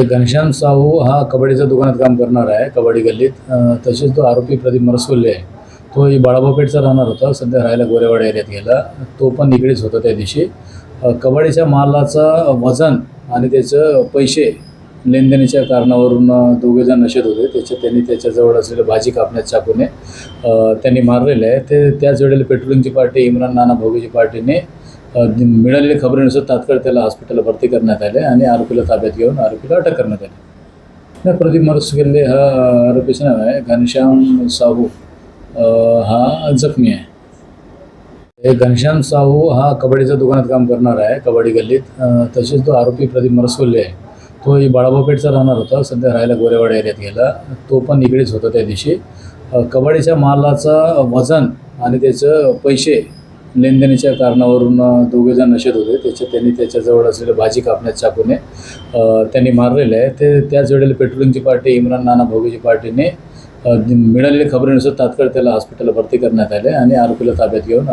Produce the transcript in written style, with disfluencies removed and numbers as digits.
घनश्याम साहू हा कबड्डीच्या दुकानात काम करणार आहे, कबड्डी गल्लीत. तसेच तो आरोपी प्रदीप मरसुल्ले तो बाळाबापेठचा राहणार होता, सध्या राहायला गोरेवाडा एरियात गेला. तो पण इकडेच होता त्या दिवशी. कबड्डीच्या मालाचा वजन आणि त्याचं पैसे लेनदेनाच्या कारणावरून दोघेजण नशेत होते. त्यांनी त्याच्याजवळ असलेलं भाजी कापण्याच्या चाकूने त्यांनी मारलेलं आहे. ते त्याच वेळेला पेट्रोलिंगची पार्टी इम्रान नाना भोगीची पार्टीने मिळालेल्या खबरेनुसार तात्काळ त्याला हॉस्पिटलला भरती करण्यात आले आणि आरोपीला ताब्यात घेऊन आरोपीला अटक करण्यात आली. प्रदीप मरसुल्ले हा आरोपीचं नाव आहे. घनश्याम साहू हा जखमी आहे. घनश्याम साहू हा कबड्डीच्या दुकानात काम करणार आहे, कबड्डी गल्लीत. तसेच तो आरोपी प्रदीप मरसुल्ले तो बाळाबापेठचा राहणार होता, सध्या राहायला गोरेवाडा एरियात गेला. तो पण इकडेच होता त्या दिवशी. कबड्डीच्या मालाचा वजन आणि त्याचं पैसे लेनदेनाच्या कारणावरून दोघेजण नशेत होते. त्यांनी त्याच्याजवळ असलेलं भाजी कापण्याच्या चाकूने त्यांनी मारलेलं आहे. ते त्याच वेळेला पेट्रोलिंगची पार्टी इम्रान नाना भोगीची पार्टीने मिळालेल्या खबरेनुसार तात्काळ त्याला हॉस्पिटलला भरती करण्यात आले आणि आरोपीला ताब्यात घेऊन